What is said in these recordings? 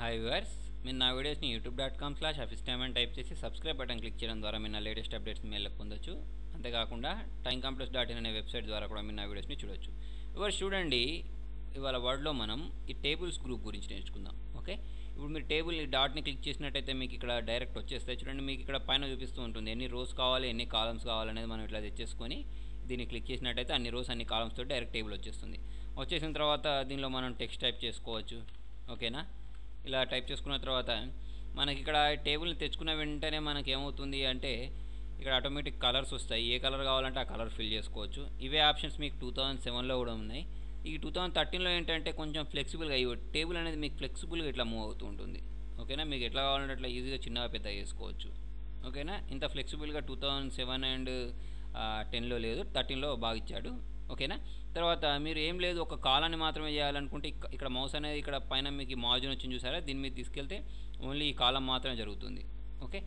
Hi viewers, మీరు నా వీడియోస్ని youtube.com/officetime అని టైప్ చేసి సబ్స్క్రైబ్ బటన్ క్లిక్ చేయడం ద్వారా మీరు నా లేటెస్ట్ అప్డేట్స్ మెయిల్లో పొందొచ్చు. అంతేకాకుండా timecomplexes.in అనే వెబ్సైట్ ద్వారా కూడా మీరు నా వీడియోస్ని చూడొచ్చు. వ్యూవర్స్ చూడండి, ఇవాళ వర్డ్లో మనం ఈ టేబుల్స్ గ్రూప్ గురించి నేర్చుకుందాం. ఓకే, ఇప్పుడు మీరు టేబుల్ డాట్ని క్లిక్ చేసినట్టయితే మీకు ఇక్కడ డైరెక్ట్ వచ్చేస్తాయి. చూడండి, మీకు ఇక్కడ పైన చూపిస్తూ ఉంటుంది ఎన్ని రోస్ కావాలి, ఎన్ని కాలమ్స్ కావాలనేది మనం ఇట్లా తెచ్చేసుకొని దీన్ని క్లిక్ చేసినట్టయితే అన్ని రోస్ అన్ని కాలమ్స్ తోటి డైరెక్ట్ టేబుల్ వచ్చేస్తుంది. వచ్చేసిన తర్వాత దీనిలో మనం టెక్స్ట్ టైప్ చేసుకోవచ్చు. ఓకేనా, ఇలా టైప్ చేసుకున్న తర్వాత మనకి ఇక్కడ టేబుల్ని తెచ్చుకున్న వెంటనే మనకి ఏమవుతుంది అంటే ఇక్కడ ఆటోమేటిక్ కలర్స్ వస్తాయి. ఏ కలర్ కావాలంటే ఆ కలర్ ఫిల్ చేసుకోవచ్చు. ఇవే ఆప్షన్స్ మీకు 2007లో కూడా ఉన్నాయి. ఈ 2013లో ఏంటంటే కొంచెం ఫ్లెక్సిబుల్గా ఈ టేబుల్ అనేది మీకు ఫ్లెక్సిబుల్గా ఇట్లా మూవ్ అవుతూ ఉంటుంది. ఓకేనా, మీకు ఎట్లా కావాలంటే అట్లా ఈజీగా చిన్నగా పెద్దగా చేసుకోవచ్చు. ఓకేనా, ఇంత ఫ్లెక్సిబుల్గా 2007 అండ్ 10లో లేదు, 13లో బాగా ఇచ్చాడు. ఓకేనా, తర్వాత మీరు ఏం లేదు ఒక కాలాన్ని మాత్రమే చేయాలనుకుంటే ఇక్కడ మౌస్ అనేది ఇక్కడ పైన మీకు మార్జిన్ వచ్చింది చూసారా, దీని మీద తీసుకెళ్తే ఓన్లీ ఈ కాలం మాత్రమే జరుగుతుంది. ఓకే,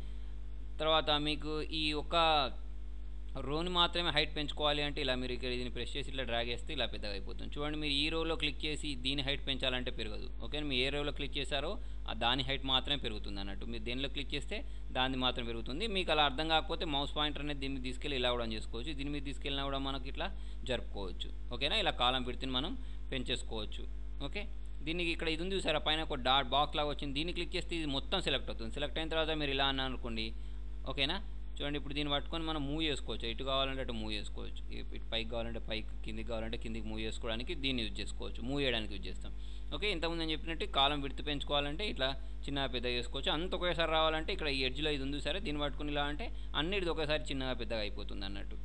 తర్వాత మీకు ఈ ఒక రోని మాత్రమే హైట్ పెంచుకోవాలి అంటే ఇలా మీరు ఇక్కడ దీన్ని ప్రెస్ చేసి ఇట్లా డ్రాగ్ చేస్తే ఇలా పెద్దగా అయిపోతుంది. చూడండి, మీరు ఈ రోలో క్లిక్ చేసి దీని హైట్ పెంచాలంటే పెరగదు. ఓకే, మీరు ఏ రోలో క్లిక్ చేశారో దాని హైట్ మాత్రమే పెరుగుతుంది అన్నట్టు. మీరు దేనిలో క్లిక్ చేస్తే దాన్ని మాత్రం పెరుగుతుంది. మీకు అలా అర్థం కాకపోతే మౌస్ పాయింటర్ అనేది దీని మీద తీసుకెళ్ళి ఇలా కూడా చేసుకోవచ్చు. దీని మీద తీసుకెళ్ళినా కూడా మనకి ఇట్లా జరుపుకోవచ్చు. ఓకేనా, ఇలా కాలం విడ్త్ని మనం పెంచేసుకోవచ్చు. ఓకే, దీనికి ఇక్కడ ఇది ఉంది చూసారా, పైన ఒక డాట్ బాక్స్ లాగా వచ్చింది. దీన్ని క్లిక్ చేస్తే ఇది మొత్తం సెలెక్ట్ అవుతుంది. సెలెక్ట్ అయిన తర్వాత మీరు ఇలా అన్నారు అనుకోండి. ఓకేనా, చూడండి, ఇప్పుడు దీన్ని పట్టుకొని మనం మూవ్ చేసుకోవచ్చు. ఇటు కావాలంటే అటు మూవ్ చేసుకోవచ్చు. ఇటు పైకి కావాలంటే పైకి, కిందికి కావాలంటే కిందికి మూవ్ చేసుకోవడానికి దీన్ని యూజ్ చేసుకోవచ్చు. మూవ్ చేయడానికి యూజ్ చేస్తాం. ఓకే, ఇంతకుముందు నేను చెప్పినట్టు కాలం విడ్త్ పెంచుకోవాలంటే ఇట్లా చిన్నగా పెద్దగా చేసుకోవచ్చు. అంత ఒకేసారి రావాలంటే ఇక్కడ ఈ ఎడ్జ్లో ఇది ఉంది సరే, దీన్ని పట్టుకుని ఇలా అంటే అన్నిటిది ఒకేసారి చిన్నగా పెద్దగా అయిపోతుంది అన్నట్టు.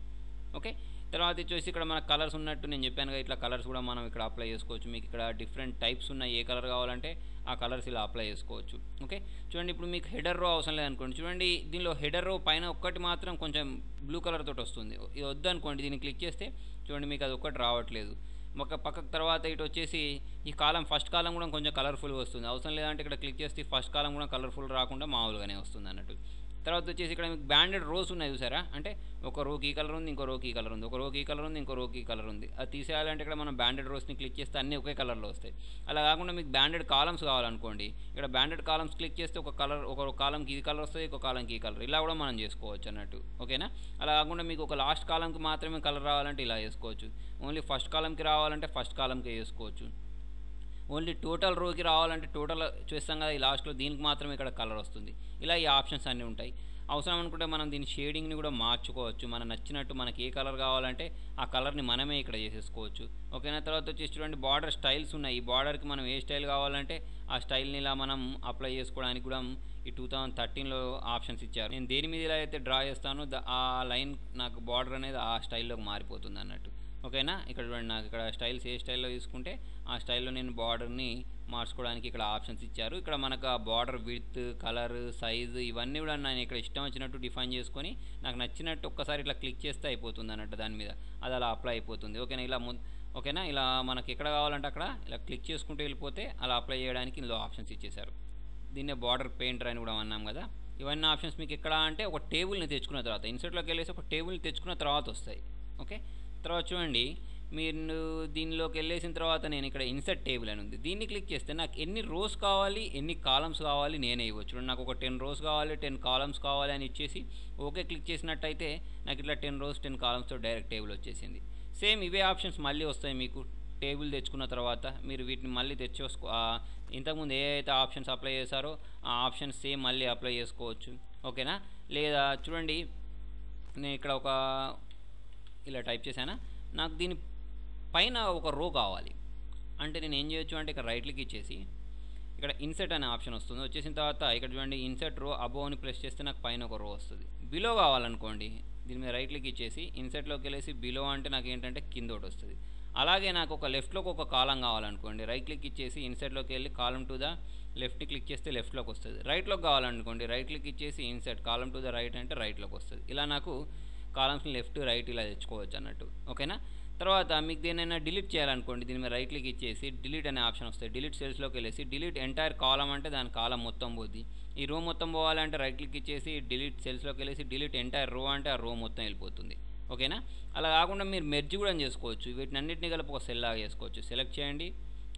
ఓకే, తర్వాత వచ్చేసి ఇక్కడ మన కలర్స్ ఉన్నట్టు నేను చెప్పాను, ఇట్లా కలర్స్ కూడా మనం ఇక్కడ అప్లై చేసుకోవచ్చు. మీకు ఇక్కడ డిఫరెంట్ టైప్స్ ఉన్నాయి. ఏ కలర్ కావాలంటే ఆ కలర్స్ ఇలా అప్లై చేసుకోవచ్చు. ఓకే, చూడండి, ఇప్పుడు మీకు హెడర్ రో అవసరం లేదనుకోండి. చూడండి, దీనిలో హెడర్ రో పైన ఒక్కటి మాత్రం కొంచెం బ్లూ కలర్ తోటి వస్తుంది. ఇది వద్దనుకోండి, దీన్ని క్లిక్ చేస్తే చూడండి మీకు అది ఒక్కటి రావట్లేదు. ఒక పక్కకు తర్వాత ఇటు వచ్చేసి ఈ కాలం ఫస్ట్ కాలం కూడా కొంచెం కలర్ఫుల్గా వస్తుంది. అవసరం లేదంటే ఇక్కడ క్లిక్ చేస్తే ఫస్ట్ కాలం కూడా కలర్ఫుల్ రాకుండా మామూలుగానే వస్తుంది అన్నట్టు. తర్వాత వచ్చేసి ఇక్కడ మీకు బ్యాండెడ్ రోస్ ఉన్నాయి చూసారా, అంటే ఒక రోకి ఈ కలర్ ఉంది, ఇంకో రోకి ఈ కలర్ ఉంది, ఒక రోకి ఈ కలర్ ఉంది, ఇంకో రోకి ఈ కలర్ ఉంది. అది తీసేయాలంటే ఇక్కడ మనం బ్యాండెడ్ రోస్ని క్లిక్ చేస్తే అన్నీ ఒకే కలర్లో వస్తాయి. అలా కాకుండా మీకు బ్యాండెడ్ కాలమ్స్ కావాలనుకోండి, ఇక్కడ బ్యాండెడ్ కాలమ్స్ క్లిక్ చేస్తే ఒక కలర్, ఒక కాలంకి ఈ కలర్ వస్తుంది, ఒక కాలంకి ఈ కలర్, ఇలా కూడా మనం చేసుకోవచ్చు అన్నట్టు. ఓకేనా, అలా కాకుండా మీకు ఒక లాస్ట్ కాలంకి మాత్రమే కలర్ రావాలంటే ఇలా చేసుకోవచ్చు. ఓన్లీ ఫస్ట్ కాలంకి రావాలంటే ఫస్ట్ కాలంకి చేసుకోవచ్చు. ఓన్లీ టోటల్ రోకి రావాలంటే టోటల్ చూస్తాం కదా, ఈ లాస్ట్లో దీనికి మాత్రమే ఇక్కడ కలర్ వస్తుంది. ఇలా ఈ ఆప్షన్స్ అన్నీ ఉంటాయి. అవసరం అనుకుంటే మనం దీని షేడింగ్ని కూడా మార్చుకోవచ్చు. మనకు నచ్చినట్టు మనకి ఏ కలర్ కావాలంటే ఆ కలర్ని మనమే ఇక్కడ చేసేసుకోవచ్చు. ఓకేనా, తర్వాత వచ్చేసి చూడండి, బార్డర్ స్టైల్స్ ఉన్నాయి. ఈ బార్డర్కి మనం ఏ స్టైల్ కావాలంటే ఆ స్టైల్ని ఇలా మనం అప్లై చేసుకోవడానికి కూడా ఈ 2013లో ఆప్షన్స్ ఇచ్చారు. నేను దేని మీద ఇలా అయితే డ్రా చేస్తానో ఆ లైన్ నాకు బార్డర్ అనేది ఆ స్టైల్లోకి మారిపోతుంది అన్నట్టు. ఓకేనా, ఇక్కడ చూడండి, నాకు ఇక్కడ స్టైల్స్ ఏ స్టైల్లో తీసుకుంటే ఆ స్టైల్లో నేను బార్డర్ని మార్చుకోవడానికి ఇక్కడ ఆప్షన్స్ ఇచ్చారు. ఇక్కడ మనకు ఆ బార్డర్ విడ్త్, కలర్, సైజు ఇవన్నీ కూడా నేను ఇక్కడ ఇష్టం వచ్చినట్టు డిఫైన్ చేసుకొని నాకు నచ్చినట్టు ఒక్కసారి ఇట్లా క్లిక్ చేస్తే అయిపోతుంది అన్నట్టు. దాని మీద అది అలా అప్లై అయిపోతుంది. ఓకేనా, ఇలా ఓకేనా, ఇలా మనకి ఎక్కడ కావాలంటే అక్కడ ఇలా క్లిక్ చేసుకుంటూ వెళ్ళిపోతే అలా అప్లై చేయడానికి ఇందులో ఆప్షన్స్ ఇచ్చేశారు. దీన్నే బార్డర్ పెయింటర్ అని కూడా అన్నాం కదా. ఇవన్నీ ఆప్షన్స్ మీకు ఎక్కడ అంటే ఒక టేబుల్ని తెచ్చుకున్న తర్వాత ఇన్సర్ట్లోకి వెళ్ళేసి ఒక టేబుల్ని తెచ్చుకున్న తర్వాత వస్తాయి. ఓకే, తర్వాత చూడండి, మీరు దీనిలోకి వెళ్ళేసిన తర్వాత నేను ఇక్కడ ఇన్సర్ట్ టేబుల్ అని ఉంది, దీన్ని క్లిక్ చేస్తే నాకు ఎన్ని రోస్ కావాలి, ఎన్ని కాలమ్స్ కావాలి నేనే ఇవ్వచ్చు. నాకు ఒక 10 రోస్ కావాలి, 10 కాలమ్స్ కావాలి అని ఇచ్చేసి ఓకే క్లిక్ చేసినట్టయితే నాకు ఇట్లా 10 రోస్ 10 కాలమ్స్తో డైరెక్ట్ టేబుల్ వచ్చేసింది. సేమ్ ఇవే ఆప్షన్స్ మళ్ళీ వస్తాయి మీకు టేబుల్ తెచ్చుకున్న తర్వాత. మీరు వీటిని మళ్ళీ ఇంతకుముందు ఏ అయితే ఆప్షన్స్ అప్లై చేశారో ఆ ఆప్షన్స్ సేమ్ మళ్ళీ అప్లై చేసుకోవచ్చు. ఓకేనా, లేదా చూడండి, నేను ఇక్కడ ఒక ఇలా టైప్ చేశానా, నాకు దీని పైన ఒక రో కావాలి అంటే నేను ఏం చేయొచ్చు అంటే ఇక్కడ రైట్ క్లిక్ ఇచ్చేసి ఇక్కడ ఇన్సర్ట్ అనే ఆప్షన్ వస్తుంది. వచ్చేసిన తర్వాత ఇక్కడ చూడండి, ఇన్సర్ట్ రో అబోవ్ అని ప్రెస్ చేస్తే నాకు పైన ఒక రో వస్తుంది. బిలో కావాలనుకోండి, దీని మీద రైట్ క్లిక్ ఇచ్చేసి ఇన్సర్ట్లోకి వెళ్ళేసి బిలో అంటే నాకు ఏంటంటే కింద ఒకటి వస్తుంది. అలాగే నాకు ఒక లెఫ్ట్లోకి ఒక కాలం కావాలనుకోండి, రైట్ క్లిక్ ఇచ్చేసి ఇన్సర్ట్లోకి వెళ్ళి కాలం టు ద లెఫ్ట్ క్లిక్ చేస్తే లెఫ్ట్లోకి వస్తుంది. రైట్లోకి కావాలనుకోండి, రైట్ క్లిక్ ఇచ్చేసి insert column to the right అంటే రైట్లోకి వస్తుంది. ఇలా నాకు కాలమ్స్ని లెఫ్ట్ రైట్ ఇలా తెచ్చుకోవచ్చు అన్నట్టు. ఓకేనా, తర్వాత మీకు దేనైనా డిలీట్ చేయాలనుకోండి, దీని మీద రైట్ క్లిక్ ఇచ్చేసి డిలీట్ అనే ఆప్షన్ వస్తుంది. డిలీట్ సెల్స్లోకి వెళ్ళేసి డిలీట్ ఎంటైర్ కాలం అంటే దాని కాలం మొత్తం పోద్ది. ఈ రో మొత్తం పోవాలంటే రైట్ క్లిక్ ఇచ్చేసి డిలీట్ సెల్స్లోకి వెళ్ళేసి డిలీట్ ఎంటైర్ రో అంటే ఆ రో మొత్తం వెళ్ళిపోతుంది. ఓకేనా, అలా కాకుండా మీరు మెర్జ్ కూడా చేసుకోవచ్చు. వీటిని అన్నింటినీ కలిపి ఒక సెల్ లాగా చేసుకోవచ్చు. సెలెక్ట్ చేయండి,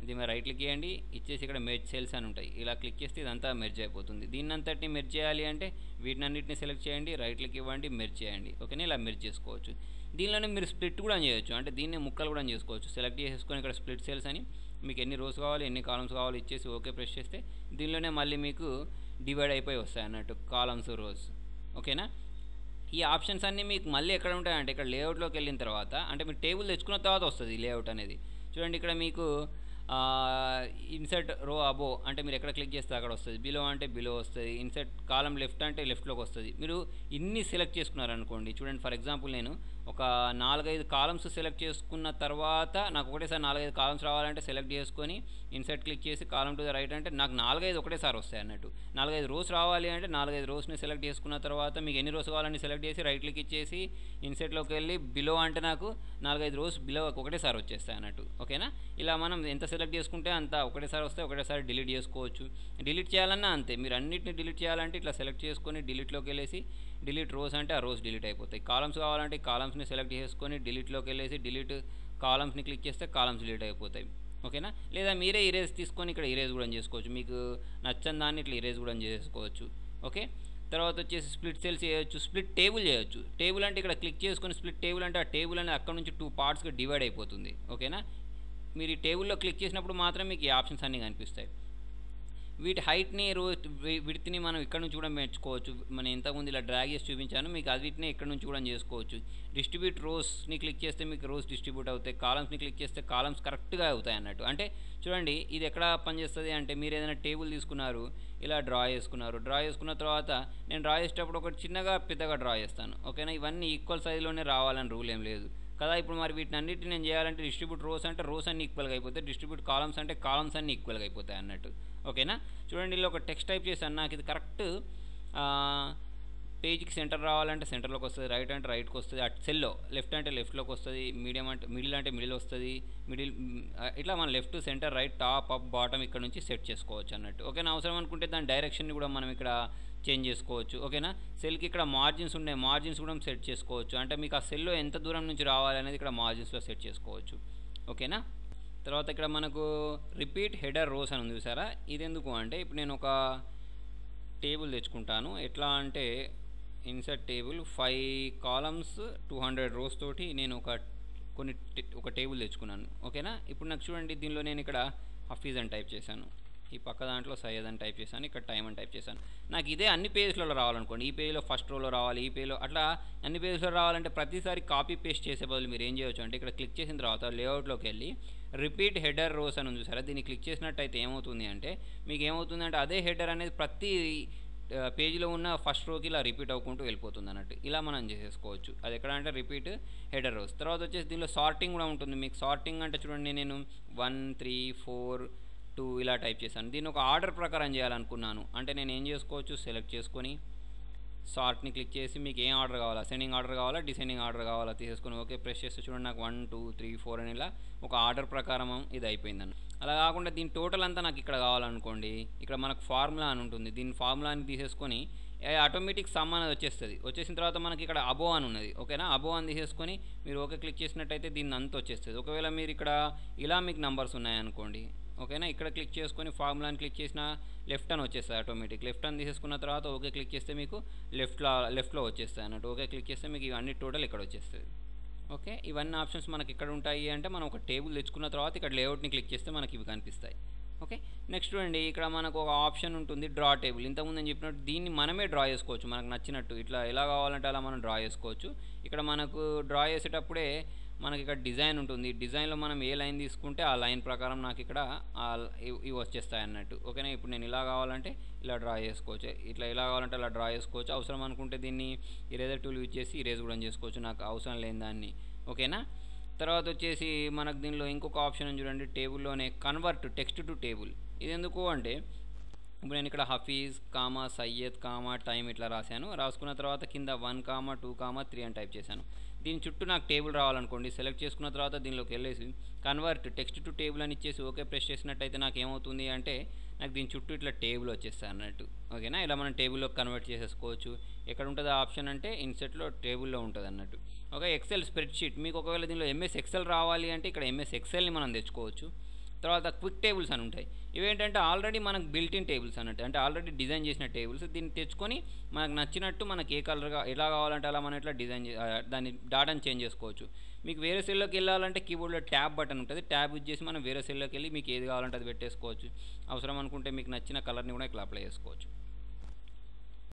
ఇది మీరు రైట్ క్లిక్ చేయండి, ఇచ్చేసి ఇక్కడ మెర్జ్ సెల్స్ అని ఉంటాయి, ఇలా క్లిక్ చేస్తే ఇదంతా మెర్జ్ అయిపోతుంది. దీన్నంతటిని మెర్జ్ చేయాలి అంటే వీటినన్నిటిని సెలెక్ట్ చేయండి, రైట్ క్లిక్ ఇవ్వండి, మెర్జ్ చేయండి. ఓకేనా, ఇలా మెర్జ్ చేసుకోవచ్చు. దీనిలోనే మీరు స్ప్లిట్ కూడా చేయొచ్చు, అంటే దీన్ని ముక్కలు కూడా చేసుకోవచ్చు. సెలెక్ట్ చేసుకొని ఇక్కడ స్ప్లిట్ సెల్స్ అని మీకు ఎన్ని రోస్ కావాలి ఎన్ని కాలమ్స్ కావాలి ఇచ్చేసి ఓకే ప్రెస్ చేస్తే దీనిలోనే మళ్ళీ మీకు డివైడ్ అయిపోయి వస్తాయి అన్నట్టు కాలమ్స్ రోస్. ఓకేనా, ఈ ఆప్షన్స్ అన్నీ మీకు మళ్ళీ ఎక్కడ ఉంటాయంటే ఇక్కడ లేఅవుట్లోకి వెళ్ళిన తర్వాత, అంటే మీరు టేబుల్ తెచ్చుకున్న తర్వాత వస్తుంది లేఅవుట్ అనేది. చూడండి ఇక్కడ మీకు ఇన్సర్ట్ రో అబో అంటే మీరు ఎక్కడ క్లిక్ చేస్తే అక్కడ వస్తుంది, బిలో అంటే బిలో వస్తుంది, ఇన్సర్ట్ కాలం లెఫ్ట్ అంటే లెఫ్ట్లోకి వస్తుంది. మీరు ఇన్ని సెలెక్ట్ చేసుకున్నారనుకోండి, చూడండి ఫర్ ఎగ్జాంపుల్ నేను ఒక 4-5 కాలమ్స్ సెలెక్ట్ చేసుకున్న తర్వాత నాకు ఒకటేసారి 4-5 కాలమ్స్ రావాలంటే సెలెక్ట్ చేసుకొని ఇన్సర్ట్ క్లిక్ చేసి కాలం టు ద రైట్ అంటే నాకు 4-5 ఒకటేసారి వస్తాయి అన్నట్టు. 4-5 రోస్ రావాలి అంటే 4-5 రోస్ని సెలెక్ట్ చేసుకున్న తర్వాత మీకు ఎన్ని రోస్ కావాలని సెలెక్ట్ చేసి రైట్ క్లిక్ ఇచ్చేసి ఇన్సర్ట్లోకి వెళ్ళి బిలో అంటే నాకు 4-5 రోస్ బిలో ఒకటేసారి వచ్చేస్తాయి అన్నట్టు. ఓకేనా, ఇలా మనం ఎంత సెలెక్ట్ చేసుకుంటే అంత ఒకటేసారి వస్తే ఒకటేసారి డిలీట్ చేసుకోవచ్చు. డిలీట్ చేయాలన్నా అంతే, మీరు అన్నిటిని డిలీట్ చేయాలంటే ఇట్లా సెలెక్ట్ చేసుకొని డిలీట్లోకి వెళ్ళేసి డిలీట్ రోస్ అంటే ఆ రోస్ డిలీట్ అయిపోతాయి. కాలమ్స్ కావాలంటే కాలమ్స్ని సెలెక్ట్ చేసుకొని డిలీట్లోకి వెళ్ళేసి డిలీట్ కాలమ్స్ని క్లిక్ చేస్తే కాలమ్స్ డిలీట్ అయిపోతాయి. ఓకేనా, లేదా మీరే ఇరేజ్ తీసుకొని ఇక్కడ ఇరేజ్ కూడా చేసుకోవచ్చు, మీకు నచ్చని దాన్ని ఇట్లా ఇరేజ్ కూడా చేసుకోవచ్చు. ఓకే, తర్వాత వచ్చేసి స్ప్లిట్ సెల్స్ చేయొచ్చు, స్ప్లిట్ టేబుల్ చేయొచ్చు. టేబుల్ అంటే ఇక్కడ క్లిక్ చేసుకొని స్ప్లిట్ టేబుల్ అంటే ఆ టేబుల్ అనేది అక్కడ నుంచి 2 పార్ట్స్గా డివైడ్ అయిపోతుంది. ఓకేనా, మీరు ఈ టేబుల్లో క్లిక్ చేసినప్పుడు మాత్రం మీకు ఈ ఆప్షన్స్ అన్నీ కనిపిస్తాయి. వీటి హైట్ని విడ్త్ని మనం ఇక్కడ నుంచి కూడా పెంచుకోవచ్చు. మనం ఇంతకుముందు ఇలా డ్రాగ్ చేసి చూపించాను, మీకు వీటిని ఇక్కడ నుంచి కూడా చేసుకోవచ్చు. డిస్ట్రిబ్యూట్ రోస్ని క్లిక్ చేస్తే మీకు రోస్ డిస్ట్రిబ్యూట్ అవుతాయి, కాలమ్స్ని క్లిక్ చేస్తే కాలమ్స్ కరెక్ట్గా అవుతాయి అన్నట్టు. అంటే చూడండి ఇది ఎక్కడ పనిచేస్తుంది అంటే మీరు ఏదైనా టేబుల్ తీసుకున్నారు, ఇలా డ్రా చేసుకున్న తర్వాత నేను డ్రా చేసేటప్పుడు ఒకటి చిన్నగా పెద్దగా డ్రా చేస్తాను. ఓకేనా, ఇవన్నీ ఈక్వల్ సైజులోనే రావాలని రూల్ ఏం లేదు కదా. ఇప్పుడు మరి వీటిని అన్నిటిని నేను చేయాలంటే డిస్ట్రిబ్యూట్ రోస్ అంటే రోస్ అన్ని ఈక్వల్గా అయిపోతాయి, డిస్ట్రిబ్యూట్ కాలమ్స్ అంటే కాలమ్స్ అన్ని ఈక్వల్గా అయిపోతాయి అన్నట్టు. ఓకేనా, చూడండి ఇలా ఒక టెక్స్ట్ టైప్ చేశాను, నాకు ఇది కరెక్ట్ పేజ్కి సెంటర్ రావాలంటే సెంటర్లోకి వస్తుంది, రైట్ అంటే రైట్కి వస్తుంది, అటు సెల్లో లెఫ్ట్ అంటే లెఫ్ట్లోకి వస్తుంది, మీడియం అంటే మిడిల్ అంటే మిడిల్ వస్తుంది, మిడిల్ ఇట్లా మన left centre right top up bottom ఇక్కడ నుంచి సెట్ చేసుకోవచ్చు అన్నట్టు. ఓకేనా, అవసరం అనుకుంటే దాని డైరెక్షన్ని కూడా మనం ఇక్కడ చేంజ్ చేసుకోవచ్చు. ఓకేనా, సెల్కి ఇక్కడ మార్జిన్స్ ఉన్నాయి, మార్జిన్స్ కూడా సెట్ చేసుకోవచ్చు, అంటే మీకు ఆ సెల్లో ఎంత దూరం నుంచి రావాలి అనేది ఇక్కడ మార్జిన్స్లో సెట్ చేసుకోవచ్చు. ఓకేనా, తర్వాత ఇక్కడ మనకు రిపీట్ హెడర్ రోస్ అని ఉంది చూసారా, ఇది ఎందుకు అంటే ఇప్పుడు నేను ఒక టేబుల్ తెచ్చుకుంటాను, ఎట్లా అంటే ఇన్సర్ట్ టేబుల్ 5 కాలమ్స్ 200 రోస్ తోటి నేను ఒక టేబుల్ తెచ్చుకున్నాను. ఓకేనా, ఇప్పుడు నాకు చూడండి దీనిలో నేను ఇక్కడ హఫీజ్ అని టైప్ చేశాను, ఈ పక్క దాంట్లో సయ్యద్ అని టైప్ చేశాను, ఇక్కడ టైం అని టైప్ చేశాను. నాకు ఇదే అన్ని పేజెస్లలో రావాలనుకోండి, ఈ పేజ్లో ఫస్ట్ రోలో రావాలి, ఈ పేజ్లో అట్లా అన్ని పేజెస్లో రావాలంటే ప్రతిసారి కాపీ పేస్ట్ చేసే బదులు మీరు ఏం చేయవచ్చు అంటే ఇక్కడ క్లిక్ చేసిన తర్వాత లేఅవుట్లోకి వెళ్ళి రిపీట్ హెడర్ రోస్ అని ఉంది చూసారా, దీన్ని క్లిక్ చేసినట్టయితే ఏమవుతుంది అంటే మీకు ఏమవుతుందంటే అదే హెడర్ అనేది ప్రతి పేజీలో ఉన్న ఫస్ట్ రోకి ఇలా రిపీట్ అవ్వకుంటూ వెళ్ళిపోతుంది అన్నట్టు. ఇలా మనం చేసేసుకోవచ్చు. అది ఎక్కడ అంటే రిపీట్ హెడర్ రోస్. తర్వాత వచ్చేసి దీనిలో సార్టింగ్ కూడా ఉంటుంది. మీకు సార్టింగ్ అంటే చూడండి నేను 1 3 4 2 ఇలా టైప్ చేశాను. దీన్ని ఒక ఆర్డర్ ప్రకారం చేయాలనుకున్నాను అంటే నేను ఏం చేసుకోవచ్చు, సెలెక్ట్ చేసుకొని సార్ట్ని క్లిక్ చేసి మీకు ఏం ఆర్డర్ కావాలా, అసెండింగ్ ఆర్డర్ కావాలా డిసెండింగ్ ఆర్డర్ కావాలా తీసేసుకొని ఓకే ప్రెస్ చేస్తే చూడండి నాకు 1 2 3 4 అని ఇలా ఒక ఆర్డర్ ప్రకారం ఇది అయిపోయిందని. అలా కాకుండా దీని టోటల్ అంతా నాకు ఇక్కడ కావాలనుకోండి, ఇక్కడ మనకు ఫార్ములా అని ఉంటుంది, దీని ఫార్ములాని తీసేసుకొని ఆటోమేటిక్ సమ్ అనేది వచ్చేసిన తర్వాత మనకి ఇక్కడ అబో అని ఉన్నది. ఓకేనా, అబో అని తీసేసుకొని మీరు ఓకే క్లిక్ చేసినట్టయితే దీన్ని అంతా వచ్చేస్తుంది. ఒకవేళ మీరు ఇక్కడ ఇలా మీకు నంబర్స్ ఉన్నాయనుకోండి, ఓకేనా, ఇక్కడ క్లిక్ చేసుకొని ఫార్ములాని క్లిక్ చేసిన లెఫ్ట్ అని వచ్చేస్తుంది ఆటోమేటిక్. లెఫ్ట్ అని తీసేసుకున్న తర్వాత ఓకే క్లిక్ చేస్తే మీకు లెఫ్ట్లో వచ్చేస్తాయి అన్నట్టు. ఓకే క్లిక్ చేస్తే మీకు ఇవన్నీ టోటల్ ఇక్కడ వచ్చేస్తుంది. ఓకే, ఇవన్నీ ఆప్షన్స్ మనకి ఎక్కడ ఉంటాయి అంటే మనం ఒక టేబుల్ తెచ్చుకున్న తర్వాత ఇక్కడ లేఅవుట్ని క్లిక్ చేస్తే మనకి ఇవి కనిపిస్తాయి. ఓకే, నెక్స్ట్ చూడండి ఇక్కడ మనకు ఒక ఆప్షన్ ఉంటుంది డ్రా టేబుల్. ఇంతకుముందు నేను చెప్పినట్టు దీన్ని మనమే డ్రా చేసుకోవచ్చు, మనకు నచ్చినట్టు ఇట్లా ఎలా కావాలంటే అలా మనం డ్రా చేసుకోవచ్చు. ఇక్కడ మనకు డ్రా చేసేటప్పుడే మనకి ఇక్కడ డిజైన్ ఉంటుంది, డిజైన్లో మనం ఏ లైన్ తీసుకుంటే ఆ లైన్ ప్రకారం నాకు ఇక్కడ ఇవి వచ్చేస్తాయి అన్నట్టు. ఓకేనా, ఇప్పుడు నేను ఇలా కావాలంటే ఇలా డ్రా చేసుకోవచ్చు, ఇట్లా ఇలా కావాలంటే అలా డ్రా చేసుకోవచ్చు. అవసరం అనుకుంటే దీన్ని ఇరేజర్ టూల్ యూజ్ చేసి ఇరేజ్ కూడా చేసుకోవచ్చు, నాకు అవసరం లేని దాన్ని. ఓకేనా, తర్వాత వచ్చేసి మనకు దీనిలో ఇంకొక ఆప్షన్ చూడండి, టేబుల్లోనే కన్వర్ట్ టెక్స్ట్ టు టేబుల్. ఇది ఎందుకు అంటే ఇప్పుడు నేను ఇక్కడ Hafeez comma Syed comma time ఇట్లా రాసుకున్న తర్వాత కింద 1 2 3 అని టైప్ చేశాను. దీని చుట్టూ నాకు టేబుల్ రావాలనుకోండి, సెలెక్ట్ చేసుకున్న తర్వాత దీనిలోకి వెళ్ళేసి కన్వర్ట్ టెక్స్ట్ టు టేబుల్ అని ఇచ్చేసి ఓకే ప్రెస్ చేసినట్టయితే నాకు ఏమవుతుంది అంటే నాకు దీని చుట్టూ ఇట్లా టేబుల్ వచ్చేస్తాయి అన్నట్టు. ఓకేనా, ఇలా మనం టేబుల్లో కన్వర్ట్ చేసేసుకోవచ్చు. ఎక్కడ ఉంటుంది ఆప్షన్ అంటే ఇన్సర్ట్లో టేబుల్లో ఉంటుంది అన్నట్టు. ఓకే, ఎక్సెల్ స్ప్రెడ్షీట్ మీకు ఒకవేళ దీనిలో ఎంఎస్ ఎక్సెల్ రావాలి అంటే ఇక్కడ ఎంఎస్ ఎక్సెల్ని మనం తెచ్చుకోవచ్చు. తర్వాత క్విక్ టేబుల్స్ అని ఉంటాయి. ఇవేంటంటే ఆల్రెడీ మనకు బిల్ట్ ఇన్ టేబుల్స్ అన్నట్టు, అంటే ఆల్రెడీ డిజైన్ చేసిన టేబుల్స్. దీన్ని తెచ్చుకొని మనకు నచ్చినట్టు మనకి ఏ కలర్గా ఎలా కావాలంటే అలా మనం ఇట్లా డిజైన్ దాన్ని డాటాని చేంజ్ చేసుకోవచ్చు. మీకు వేరే సెల్లోకి వెళ్ళాలంటే కీబోర్డ్లో ట్యాబ్ బటన్ ఉంటుంది, ట్యాబ్ యూజ్ చేసి మనం వేరే సెల్లోకి వెళ్ళి మీకు ఏది కావాలంటే అది పెట్టేసుకోవచ్చు. అవసరం అనుకుంటే మీకు నచ్చిన కలర్ని కూడా ఇట్లా అప్లై చేసుకోవచ్చు.